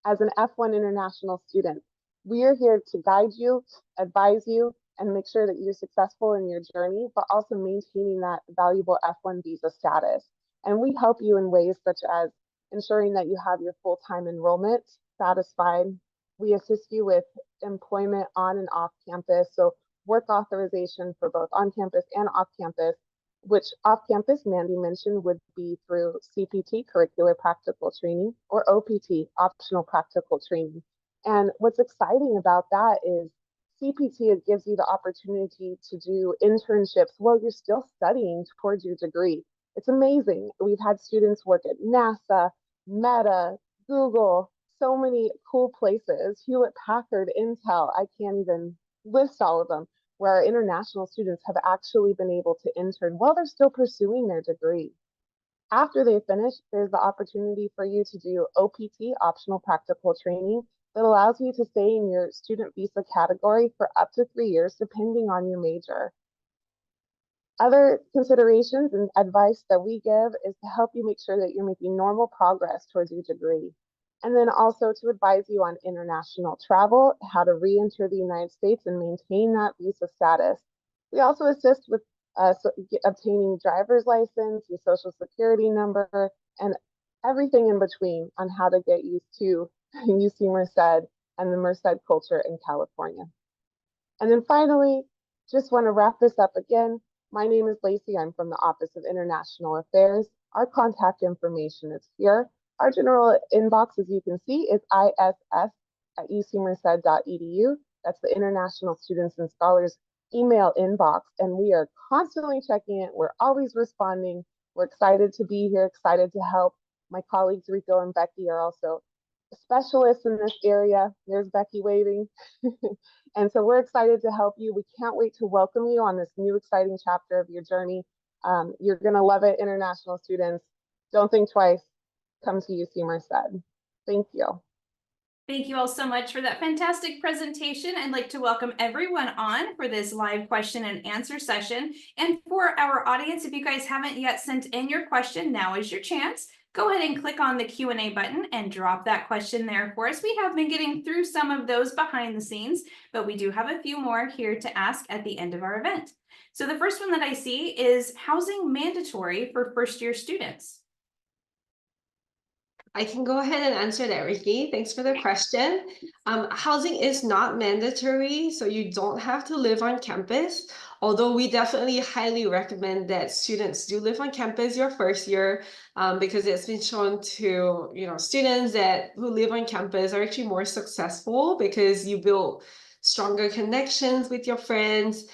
Speaker 3: as an F1 international student, we are here to guide you, advise you, and make sure that you're successful in your journey, but also maintaining that valuable F1 visa status. And we help you in ways such as ensuring that you have your full-time enrollment satisfied. We assist you with employment on and off campus, so work authorization for both on campus and off campus, which off campus, Mandy mentioned, would be through CPT, curricular practical training, or OPT, optional practical training. And what's exciting about that is CPT, it gives you the opportunity to do internships while you're still studying towards your degree. It's amazing. We've had students work at NASA, Meta, Google, so many cool places, Hewlett Packard, Intel, I can't even list all of them, where our international students have actually been able to intern while they're still pursuing their degree. After they finish, there's the opportunity for you to do OPT, optional practical training, that allows you to stay in your student visa category for up to 3 years, depending on your major. Other considerations and advice that we give is to help you make sure that you're making normal progress towards your degree. And then also to advise you on international travel, how to re-enter the United States and maintain that visa status. We also assist with obtaining driver's license, your social security number, and everything in between on how to get used to UC Merced and the Merced culture in California. And then finally, just want to wrap this up again. My name is Lacey. I'm from the Office of International Affairs. Our contact information is here. Our general inbox, as you can see, is iss@ucmerced.edu. That's the International Students and Scholars email inbox, and we are constantly checking it. We're always responding. We're excited to be here, excited to help. My colleagues Rico and Becky are also specialists in this area. There's Becky waving. And so we're excited to help you. We can't wait to welcome you on this new exciting chapter of your journey. You're going to love it, international students. Don't think twice. Come to UC Merced. Thank you.
Speaker 1: Thank you all so much for that fantastic presentation. I'd like to welcome everyone on for this live question and answer session. And for our audience, if you guys haven't yet sent in your question, now is your chance. Go ahead and click on the Q&A button and drop that question there for us. We have been getting through some of those behind the scenes, but we do have a few more here to ask at the end of our event. So the first one that I see is housing mandatory for first-year students?
Speaker 2: I can go ahead and answer that, Ricky. Thanks for the question. Housing is not mandatory, so you don't have to live on campus, although we definitely highly recommend that students do live on campus your first year, because it's been shown to, students who live on campus are actually more successful because you build stronger connections with your friends.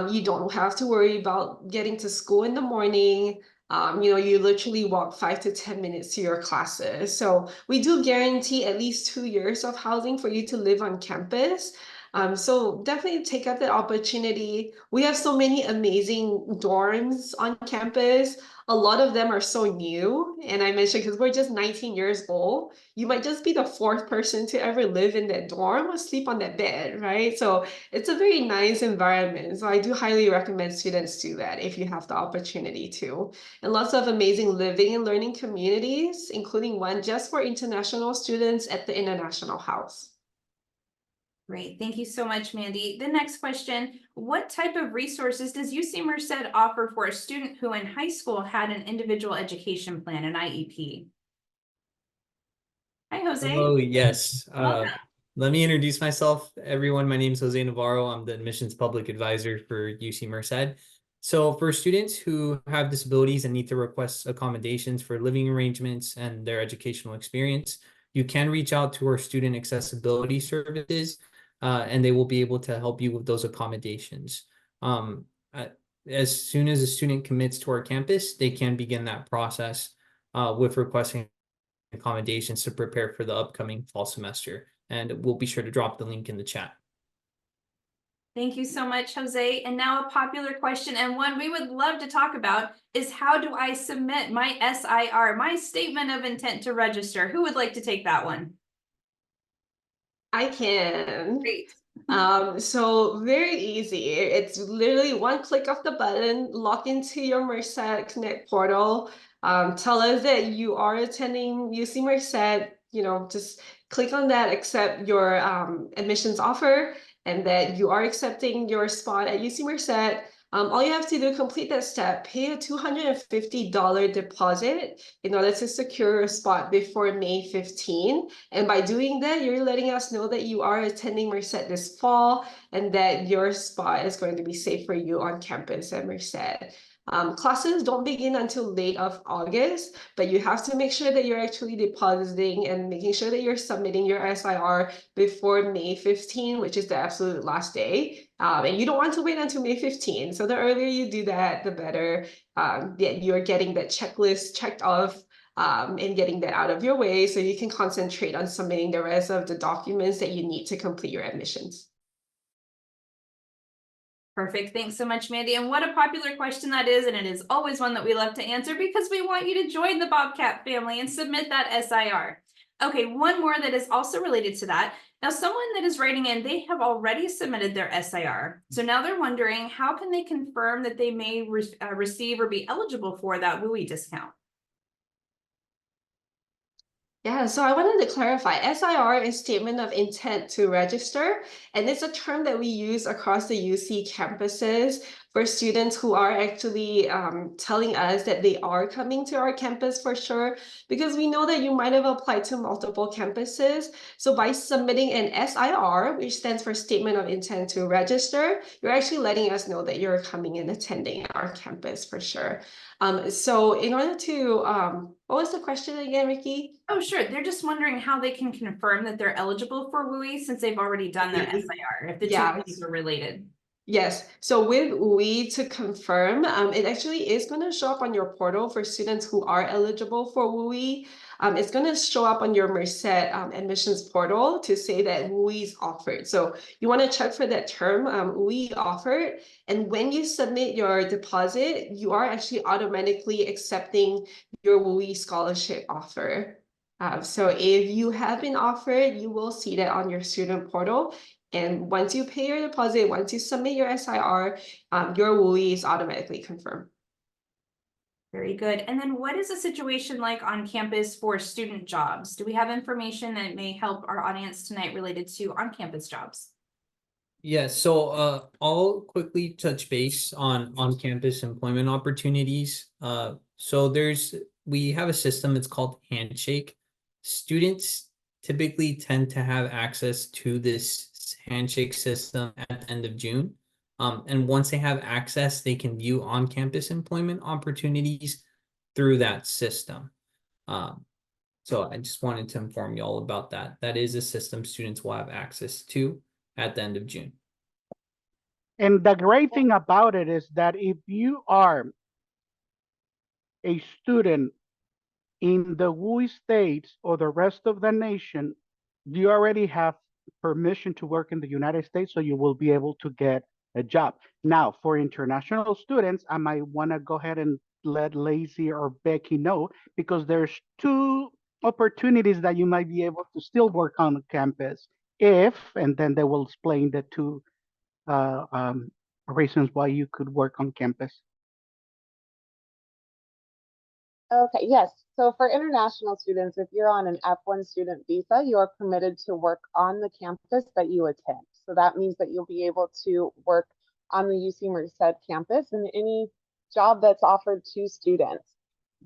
Speaker 2: You don't have to worry about getting to school in the morning. You literally walk 5 to 10 minutes to your classes. So we do guarantee at least 2 years of housing for you to live on campus. So definitely take up that opportunity. We have so many amazing dorms on campus. A lot of them are so new. And I mentioned because we're just 19 years old, you might just be the 4th person to ever live in that dorm or sleep on that bed, right? So it's a very nice environment. So I do highly recommend students do that if you have the opportunity to. And lots of amazing living and learning communities, including one just for international students at the International House.
Speaker 1: Great. Thank you so much, Mandy. The next question, what type of resources does UC Merced offer for a student who in high school had an individual education plan, an IEP? Hi, Jose.
Speaker 4: Hello, yes.
Speaker 1: Welcome.
Speaker 4: Let me introduce myself, everyone. My name is Jose Navarro. I'm the admissions public advisor for UC Merced. So for students who have disabilities and need to request accommodations for living arrangements and their educational experience, you can reach out to our student accessibility services, and they will be able to help you with those accommodations. As soon as a student commits to our campus, they can begin that process with requesting accommodations to prepare for the upcoming fall semester. And we'll be sure to drop the link in the chat.
Speaker 1: Thank you so much, Jose. And now a popular question, and one we would love to talk about, is how do I submit my SIR, my statement of intent to register? Who would like to take that one?
Speaker 2: I can.
Speaker 1: Great.
Speaker 2: So very easy. It's literally one click of the button, log into your Merced Connect portal, tell us that you are attending UC Merced, just click on that, accept your admissions offer, and that you are accepting your spot at UC Merced. All you have to do, complete that step, pay a $250 deposit in order to secure a spot before May 15. And by doing that, you're letting us know that you are attending Merced this fall and that your spot is going to be safe for you on campus at Merced. Classes don't begin until late of August, but you have to make sure that you're actually depositing and making sure that you're submitting your SIR before May 15, which is the absolute last day. And you don't want to wait until May 15. So the earlier you do that, the better. You're getting that checklist checked off and getting that out of your way so you can concentrate on submitting the rest of the documents that you need to complete your admissions.
Speaker 1: Perfect. Thanks so much, Mandy. And what a popular question that is. And it is always one that we love to answer because we want you to join the Bobcat family and submit that SIR. Okay, one more that is also related to that. Now, someone that is writing in, they have already submitted their SIR. So now they're wondering, how can they confirm that they may receive or be eligible for that WUE discount?
Speaker 2: Yeah, so I wanted to clarify, SIR is Statement of Intent to Register, and it's a term that we use across the UC campuses for students who are actually telling us that they are coming to our campus for sure, because we know that you might have applied to multiple campuses. So by submitting an SIR, which stands for Statement of Intent to Register, you're actually letting us know that you're coming and attending our campus for sure. So in order to, what was the question again, Ricky?
Speaker 1: Oh, sure. They're just wondering how they can confirm that they're eligible for WUE since they've already done their SIR, if the two things are related.
Speaker 2: Yes, so with WUE to confirm, it actually is going to show up on your portal for students who are eligible for WUE. It's going to show up on your Merced admissions portal to say that WUE is offered. So you want to check for that term, WUE offered. And when you submit your deposit, you are actually automatically accepting your WUE scholarship offer. So if you have been offered, you will see that on your student portal. And once you pay your deposit, once you submit your SIR, your WUE is automatically confirmed.
Speaker 1: Very good. And then what is the situation like on campus for student jobs? Do we have information that may help our audience tonight related to on-campus jobs?
Speaker 4: Yes, so I'll quickly touch base on on-campus employment opportunities. So we have a system, it's called Handshake. Students typically tend to have access to this Handshake system at the end of June. And once they have access, they can view on-campus employment opportunities through that system. So I just wanted to inform you all about that. That is a system students will have access to at the end of June.
Speaker 5: And the great thing about it is that if you are a student in the WUE states or the rest of the nation, you already have permission to work in the United States, so you will be able to get a job. Now, for international students, I might want to go ahead and let Lacey or Becky know, because there's two opportunities that you might be able to still work on campus if, and then they will explain the two reasons why you could work on campus.
Speaker 3: Okay, yes. So for international students, if you're on an F1 student visa, you are permitted to work on the campus that you attend. So that means that you'll be able to work on the UC Merced campus and any job that's offered to students.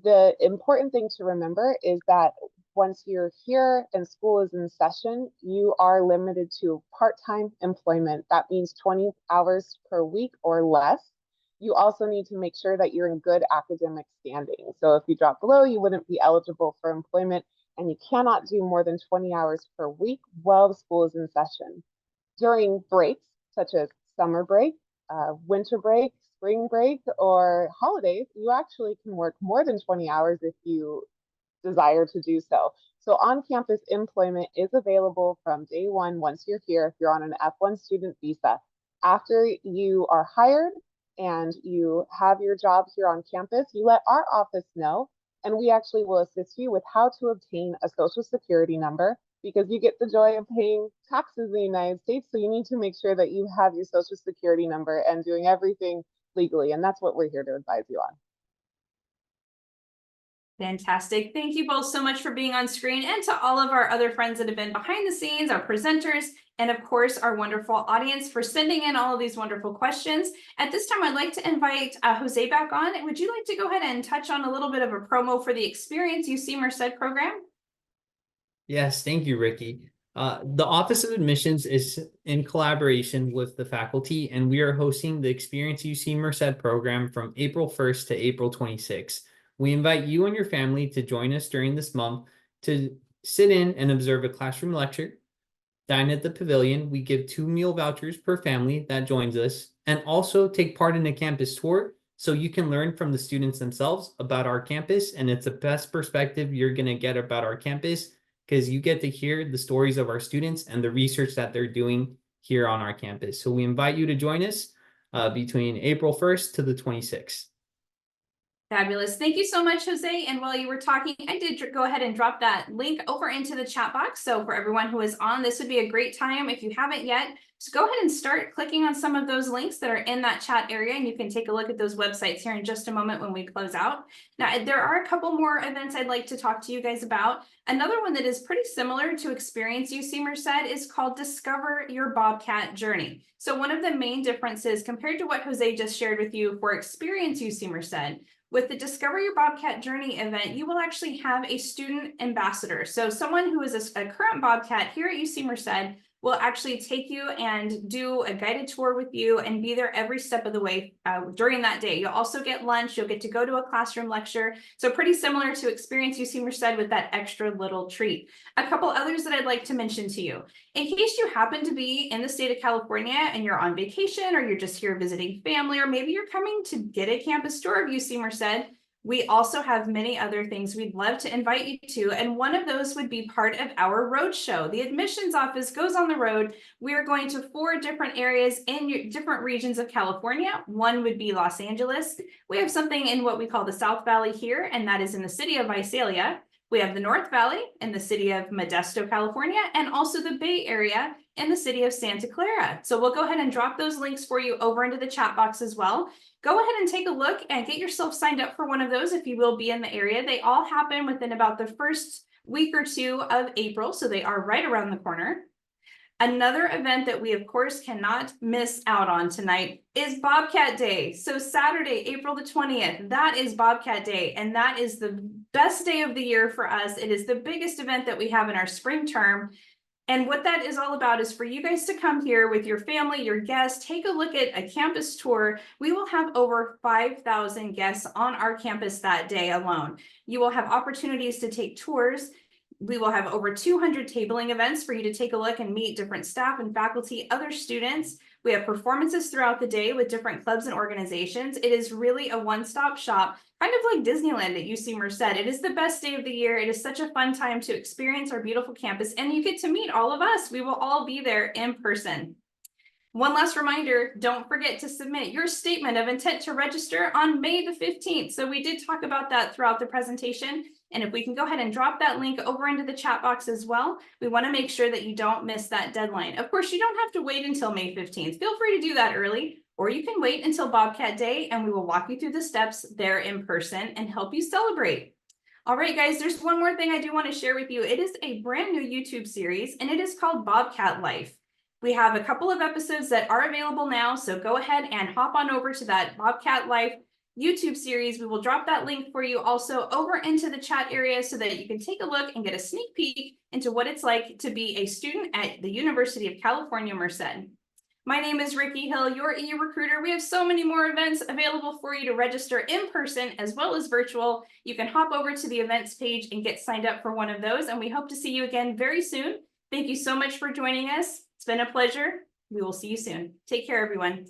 Speaker 3: The important thing to remember is that once you're here and school is in session, you are limited to part-time employment. That means 20 hours per week or less. You also need to make sure that you're in good academic standing. So if you drop below, you wouldn't be eligible for employment, and you cannot do more than 20 hours per week while the school is in session. During breaks, such as summer break, winter break, spring break, or holidays, you actually can work more than 20 hours if you desire to do so. So on-campus employment is available from day one once you're here if you're on an F1 student visa. After you are hired and you have your job here on campus, you let our office know, and we actually will assist you with how to obtain a social security number, because you get the joy of paying taxes in the United States. So you need to make sure that you have your social security number and doing everything legally. And that's what we're here to advise you on.
Speaker 1: Fantastic. Thank you both so much for being on screen, and to all of our other friends that have been behind the scenes, our presenters, and of course, our wonderful audience for sending in all of these wonderful questions. At this time, I'd like to invite Jose back on. Would you like to go ahead and touch on a little bit of a promo for the Experience UC Merced program?
Speaker 4: Yes, thank you, Ricky. The Office of Admissions is in collaboration with the faculty, and we are hosting the Experience UC Merced program from April 1st to April 26th. We invite you and your family to join us during this month to sit in and observe a classroom lecture, dine at the pavilion. We give 2 meal vouchers per family that joins us, and also take part in a campus tour so you can learn from the students themselves about our campus. And it's the best perspective you're going to get about our campus, because you get to hear the stories of our students and the research that they're doing here on our campus. So we invite you to join us between April 1st to the 26th.
Speaker 1: Fabulous. Thank you so much, Jose. And while you were talking, I did go ahead and drop that link over into the chat box. So for everyone who is on, this would be a great time. If you haven't yet, just go ahead and start clicking on some of those links that are in that chat area, and you can take a look at those websites here in just a moment when we close out. Now, there are a couple more events I'd like to talk to you guys about. Another one that is pretty similar to Experience UC Merced is called Discover Your Bobcat Journey. So one of the main differences compared to what Jose just shared with you for Experience UC Merced, with the Discover Your Bobcat Journey event, you will actually have a student ambassador. So someone who is a current Bobcat here at UC Merced will actually take you and do a guided tour with you and be there every step of the way during that day. You'll also get lunch. You'll get to go to a classroom lecture. So pretty similar to Experience UC Merced with that extra little treat. A couple others that I'd like to mention to you. In case you happen to be in the state of California and you're on vacation, or you're just here visiting family, or maybe you're coming to get a campus tour of UC Merced, we also have many other things we'd love to invite you to, and one of those would be part of our road show. The admissions office goes on the road. We are going to 4 different areas in different regions of California. One would be Los Angeles. We have something in what we call the South Valley here, and that is in the city of Visalia. We have the North Valley in the city of Modesto, California, and also the Bay Area in the city of Santa Clara. So we'll go ahead and drop those links for you over into the chat box as well. Go ahead and take a look and get yourself signed up for one of those if you will be in the area. They all happen within about the first week or 2 of April, so they are right around the corner. Another event that we, of course, cannot miss out on tonight is Bobcat Day. So Saturday, April the 20th, that is Bobcat Day, and that is the best day of the year for us. It is the biggest event that we have in our spring term. And what that is all about is for you guys to come here with your family, your guests, take a look at a campus tour. We will have over 5,000 guests on our campus that day alone. You will have opportunities to take tours. We will have over 200 tabling events for you to take a look and meet different staff and faculty, other students. We have performances throughout the day with different clubs and organizations. It is really a one-stop shop, kind of like Disneyland at UC Merced. It is the best day of the year. It is such a fun time to experience our beautiful campus, and you get to meet all of us. We will all be there in person. One last reminder, don't forget to submit your statement of intent to register on May the 15th. So we did talk about that throughout the presentation. And if we can go ahead and drop that link over into the chat box as well, we want to make sure that you don't miss that deadline. Of course, you don't have to wait until May 15th. Feel free to do that early, or you can wait until Bobcat Day and we will walk you through the steps there in person and help you celebrate. All right, guys, there's one more thing I do want to share with you. It is a brand new YouTube series, and it is called Bobcat Life. We have a couple of episodes that are available now, so go ahead and hop on over to that Bobcat Life YouTube series. We will drop that link for you also over into the chat area so that you can take a look and get a sneak peek into what it's like to be a student at the University of California, Merced. My name is Ricky Hill, your e-recruiter. We have so many more events available for you to register in person as well as virtual. You can hop over to the events page and get signed up for one of those, and we hope to see you again very soon. Thank you so much for joining us. It's been a pleasure. We will see you soon. Take care, everyone.